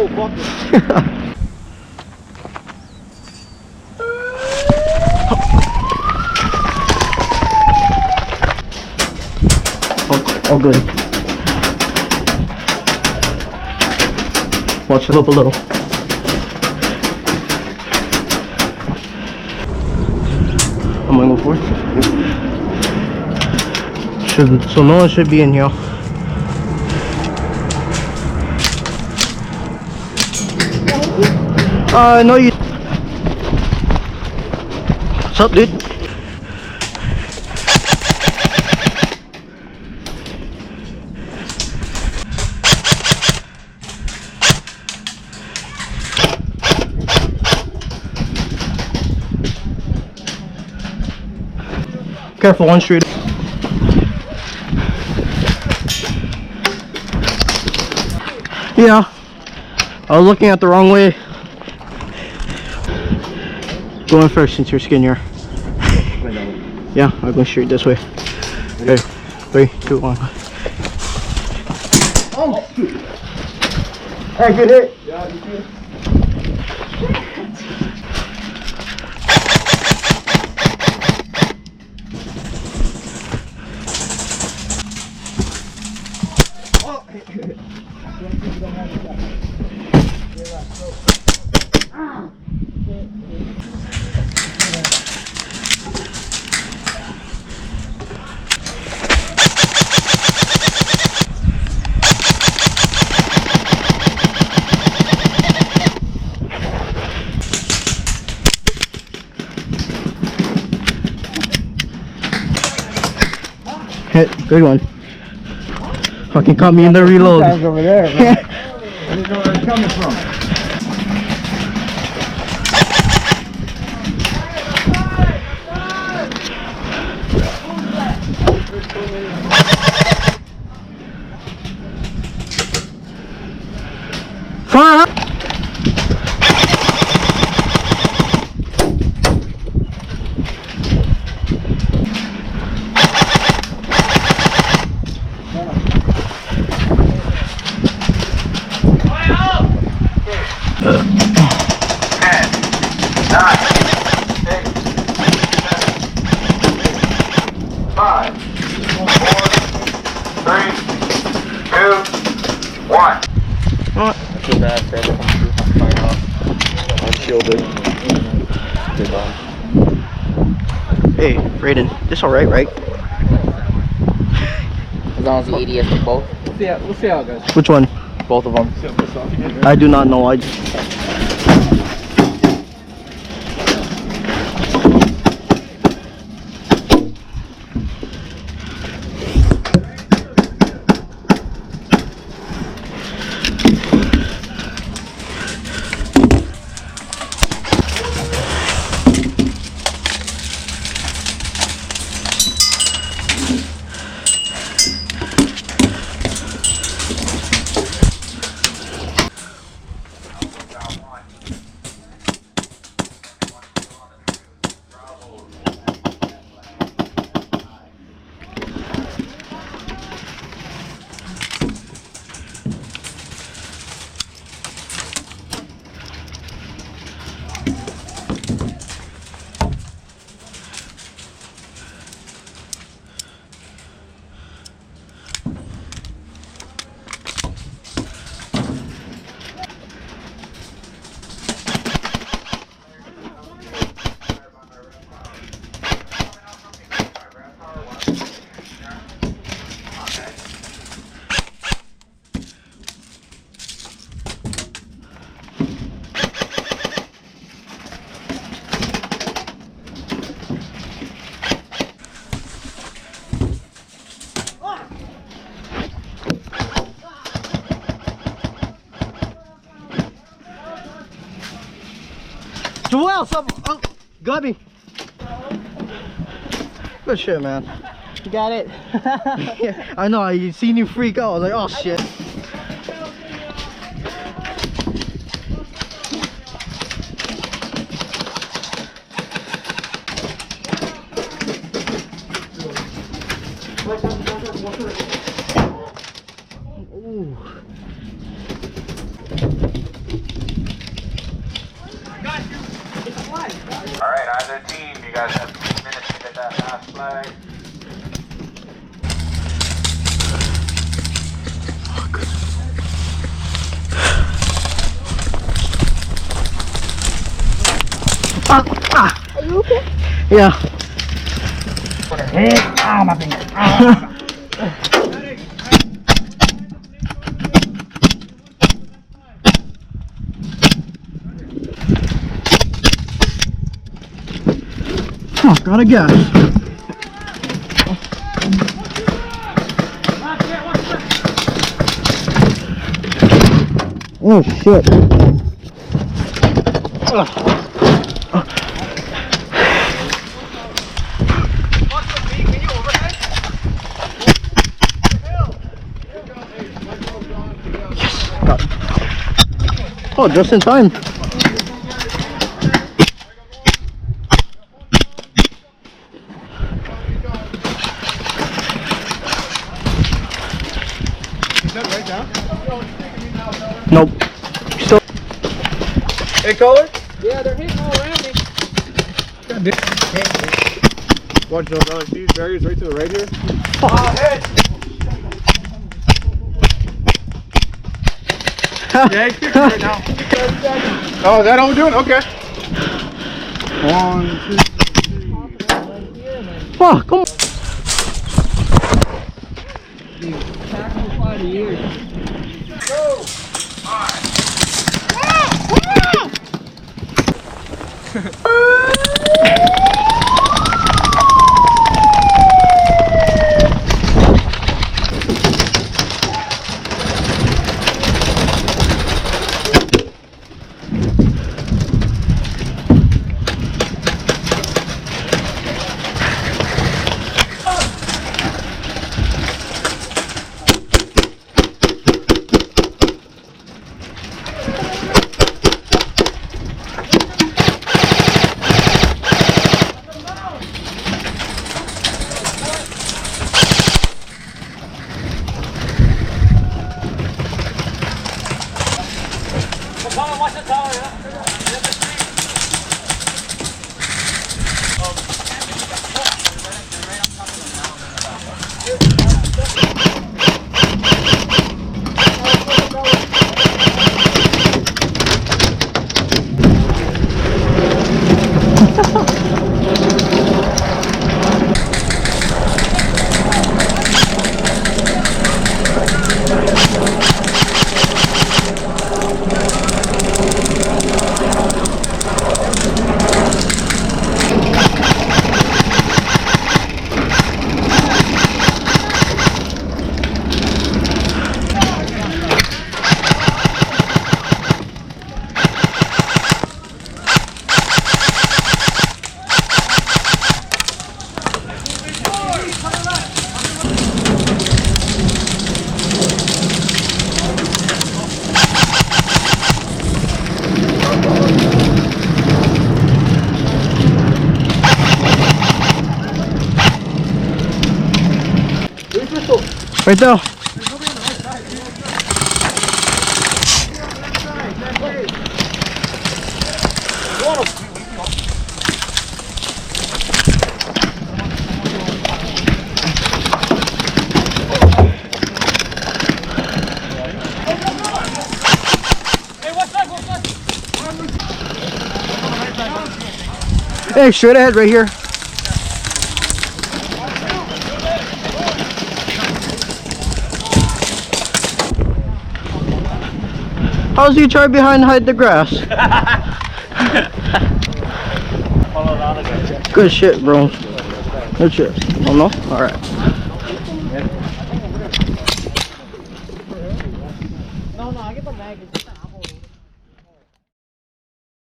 Oh, fuck it. All good. Watch it up a little. I'm gonna go for it. So no one should be in here. No you. What's up, dude? Careful, one street. Yeah, I was looking at the wrong way. Go in first since you're skinnier. Yeah, I'm going straight this way. Okay, 3, 2, 1. Oh, shoot. Hey, good hit. Yeah, you good. Hit, good one. Fucking caught me in the reload. Guys over there, man. I didn't know where it's coming from. Fire! I feel bad for everyone who's flying off. I'm shielded. Hey, Raiden, this alright, right? As long as the ADS for both. We'll see how it goes. Which one? Both of them. I do not know. Joel, oh, got me. Good shit, man. You got it. Yeah, I know. I seen you freak out. I was like, oh shit. Ooh. that last flag. Are you okay? Yeah. Ow, my finger. Oh, gotta guess. Oh shit. Oh, just in time. Nope. Still. Hey, caller? Yeah, they're hitting all around me. Watch those other these barriers right to the right here. Hit! Yeah, he's kicking right now. Oh, is that all we're doing? Okay. 1, 2. Fuck, come on. Right there. Hey, straight ahead right here. How's you try behind hide the grass? Good shit, bro. Good shit. Oh no? Alright. No, I get the magazine.